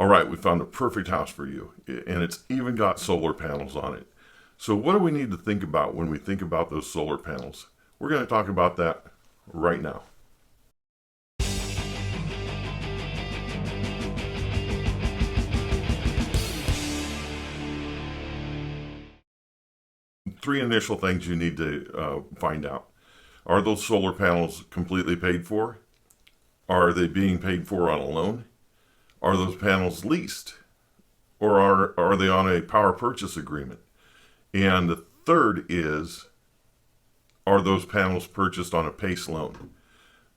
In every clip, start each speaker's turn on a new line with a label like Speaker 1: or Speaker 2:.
Speaker 1: All right, we found a perfect house for you, and it's even got solar panels on it. So, what do we need to think about when we think about those solar panels? We're going to talk about that right now. Three initial things you need to find out. Are those solar panels completely paid for? Are they being paid for on a loan? Are those panels leased? Or are they on a power purchase agreement? And the third is, are those panels purchased on a PACE loan?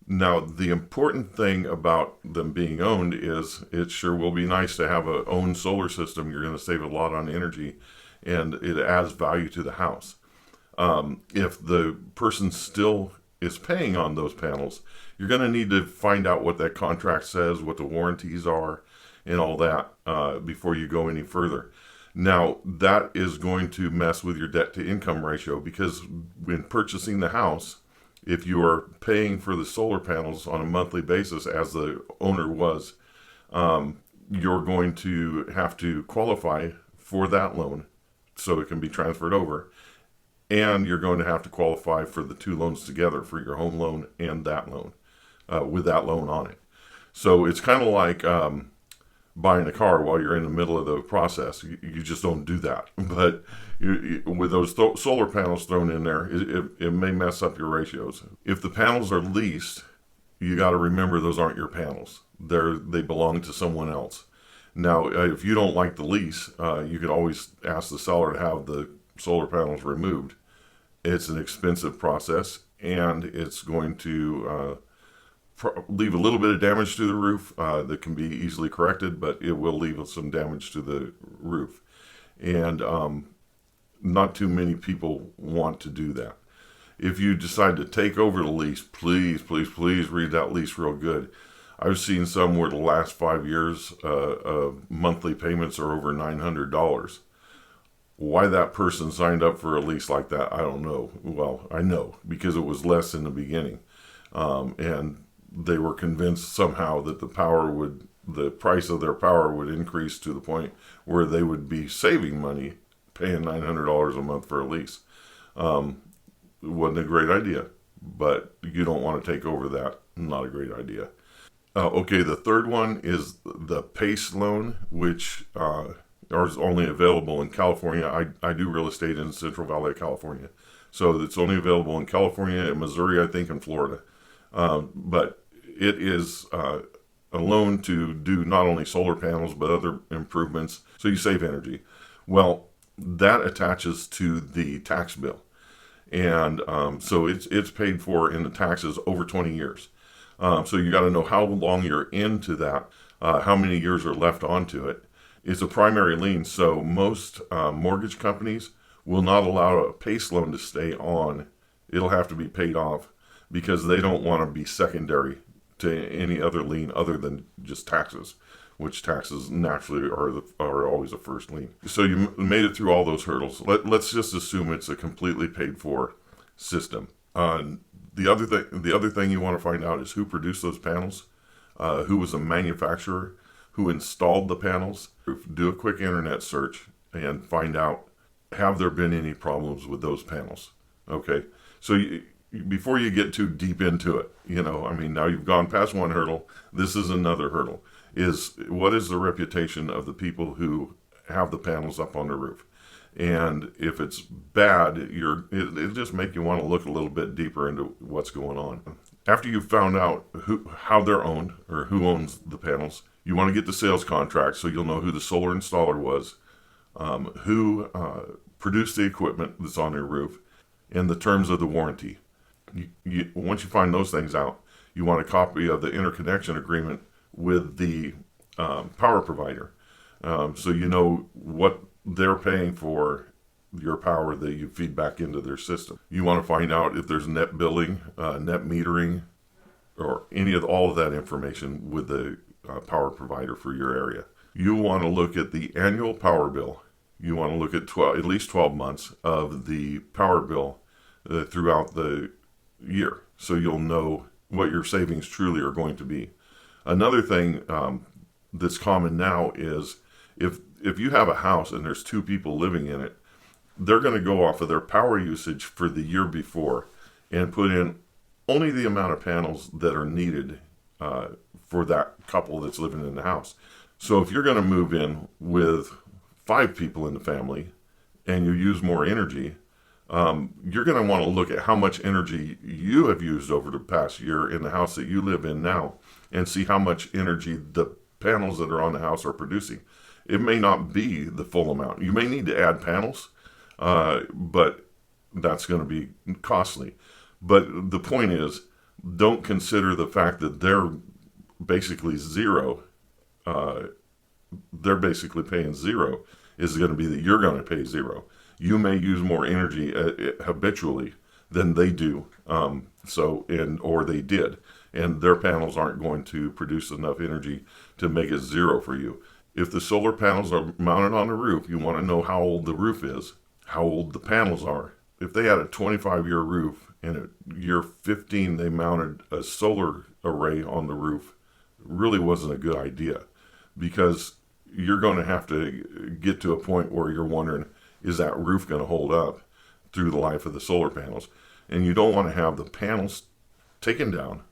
Speaker 1: Now, the important thing about them being owned is it sure will be nice to have a owned solar system. You're going to save a lot on energy, and it adds value to the house. If the person still is paying on those panels, you're going to need to find out what that contract says, what the warranties are, and all that before you go any further. Now, that is going to mess with your debt to income ratio, because when purchasing the house, if you are paying for the solar panels on a monthly basis, as the owner was, you're going to have to qualify for that loan so it can be transferred over. And you're going to have to qualify for the two loans together, for your home loan and that loan, with that loan on it. So it's kind of like buying a car while you're in the middle of the process. You just don't do that. But with those solar panels thrown in there, it may mess up your ratios. If the panels are leased, you got to remember those aren't your panels. They belong to someone else. Now, if you don't like the lease, you could always ask the seller to have the solar panels removed. It's an expensive process, and it's going to leave a little bit of damage to the roof that can be easily corrected, but it will leave some damage to the roof. And not too many people want to do that. If you decide to take over the lease, please, please, please read that lease real good. I've seen some where the last 5 years monthly payments are over $900. Why that person signed up for a lease like that, I don't know. Well, I know, because it was less in the beginning. And they were convinced somehow that the price of their power would increase to the point where they would be saving money paying $900 a month for a lease. It wasn't a great idea, but you don't want to take over that. Not a great idea. Okay, the third one is the PACE loan, which is only available in California. I do real estate in Central Valley of California. So it's only available in California and Missouri, I think, and Florida. But it is a loan to do not only solar panels, but other improvements, so you save energy. Well, that attaches to the tax bill. And so it's paid for in the taxes over 20 years. So you got to know how long you're into that, how many years are left onto it. It's a primary lien, so most mortgage companies will not allow a PACE loan to stay on. It'll have to be paid off, because they don't want to be secondary to any other lien other than just taxes, which taxes naturally are always a first lien. So you made it through all those hurdles. Let's just assume it's a completely paid for system. The other thing you want to find out is who produced those panels, who was the manufacturer, who installed the panels. Do a quick internet search and find out, have there been any problems with those panels? Okay, so before you get too deep into it, now you've gone past one hurdle. This is another hurdle. What is the reputation of the people who have the panels up on the roof? And if it's bad, it'll just make you want to look a little bit deeper into what's going on. After you've found out how they're owned, or who owns the panels, you want to get the sales contract so you'll know who the solar installer was, who produced the equipment that's on your roof, and the terms of the warranty. Once you find those things out, you want a copy of the interconnection agreement with the power provider, so you know what they're paying for your power that you feed back into their system. You want to find out if there's net billing, net metering, or all of that information with the power provider for your area. You want to look at the annual power bill. You want to look at at least 12 months of the power bill throughout the year, so you'll know what your savings truly are going to be. Another thing that's common now is if you have a house and there's two people living in it, they're going to go off of their power usage for the year before and put in only the amount of panels that are needed for that couple that's living in the house. So if you're going to move in with 5 people in the family and you use more energy, you're going to want to look at how much energy you have used over the past year in the house that you live in now and see how much energy the panels that are on the house are producing. It may not be the full amount. You may need to add panels, but that's going to be costly. But the point is, don't consider the fact that they're basically zero. They're basically paying zero is going to be that you're going to pay zero. You may use more energy habitually than they do, or they did, and their panels aren't going to produce enough energy to make it zero for you. If the solar panels are mounted on the roof, you want to know how old the roof is, how old the panels are. If they had a 25-year roof and at year 15 they mounted a solar array on the roof, it really wasn't a good idea, because you're going to have to get to a point where you're wondering, is that roof going to hold up through the life of the solar panels? And you don't want to have the panels taken down,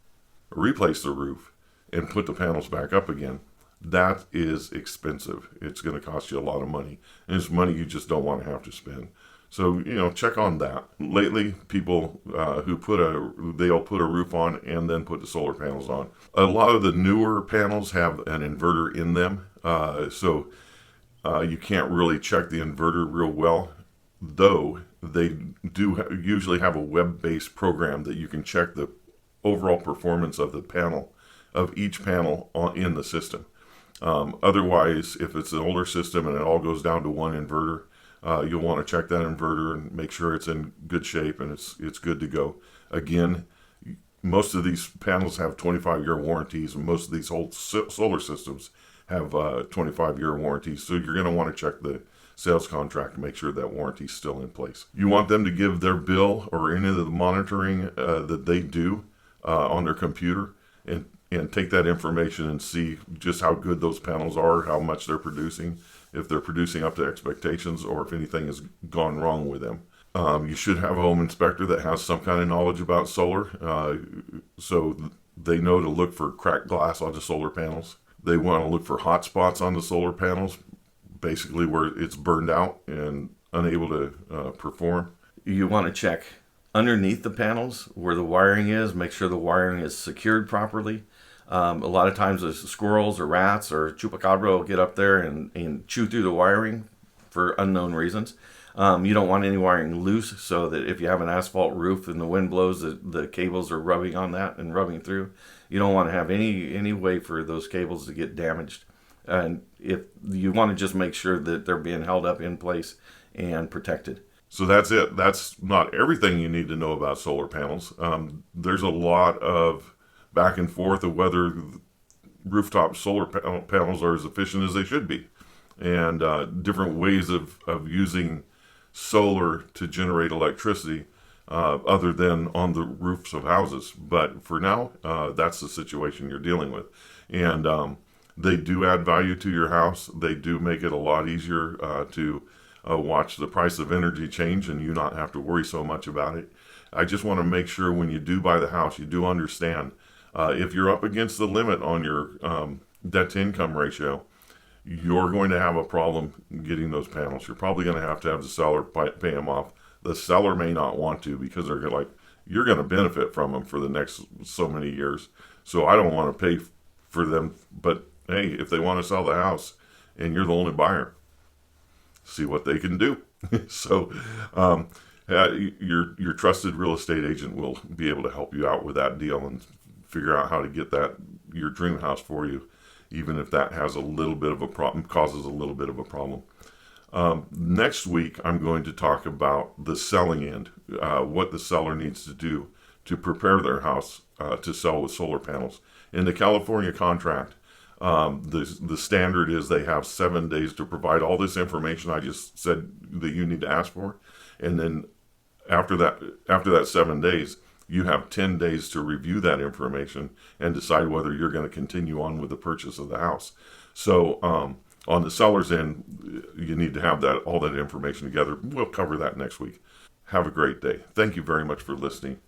Speaker 1: replace the roof, and put the panels back up again. That is expensive. It's going to cost you a lot of money. And it's money you just don't want to have to spend. So, check on that. Lately, people they'll put a roof on and then put the solar panels on. A lot of the newer panels have an inverter in them. So you can't really check the inverter real well, though they do usually have a web-based program that you can check the overall performance of each panel in the system. Otherwise, if it's an older system and it all goes down to one inverter, you'll want to check that inverter and make sure it's in good shape and it's good to go. Again, most of these panels have 25-year warranties, and most of these old solar systems have 25-year warranties. So you're going to want to check the sales contract to make sure that warranty is still in place. You want them to give their bill or any of the monitoring that they do on their computer and take that information and see just how good those panels are, how much they're producing, if they're producing up to expectations, or if anything has gone wrong with them. You should have a home inspector that has some kind of knowledge about solar, so they know to look for cracked glass on the solar panels. They want to look for hot spots on the solar panels, basically where it's burned out and unable to perform.
Speaker 2: You want to check underneath the panels where the wiring is, make sure the wiring is secured properly. A lot of times the squirrels or rats or chupacabra will get up there and chew through the wiring for unknown reasons. You don't want any wiring loose, so that if you have an asphalt roof and the wind blows, the cables are rubbing on that and rubbing through. You don't want to have any way for those cables to get damaged. And if you want to just make sure that they're being held up in place and protected.
Speaker 1: So that's it. That's not everything you need to know about solar panels. There's a lot of back and forth of whether rooftop solar panels are as efficient as they should be, and different ways of using solar to generate electricity other than on the roofs of houses. But for now, that's the situation you're dealing with. And they do add value to your house. They do make it a lot easier to watch the price of energy change and you not have to worry so much about it. I just want to make sure when you do buy the house, you do understand if you're up against the limit on your debt to income ratio, you're going to have a problem getting those panels. You're probably going to have the seller pay them off. The seller may not want to, because they're like, you're going to benefit from them for the next so many years. So I don't want to pay for them. But hey, if they want to sell the house and you're the only buyer, see what they can do. So your trusted real estate agent will be able to help you out with that deal and figure out how to get your dream house for you, even if that has a little bit of a problem, causes a little bit of a problem. Next week, I'm going to talk about the selling end, what the seller needs to do to prepare their house to sell with solar panels. In the California contract, the standard is they have 7 days to provide all this information I just said that you need to ask for, and then after that 7 days, you have 10 days to review that information and decide whether you're going to continue on with the purchase of the house. So on the seller's end, you need to have all that information together. We'll cover that next week. Have a great day. Thank you very much for listening.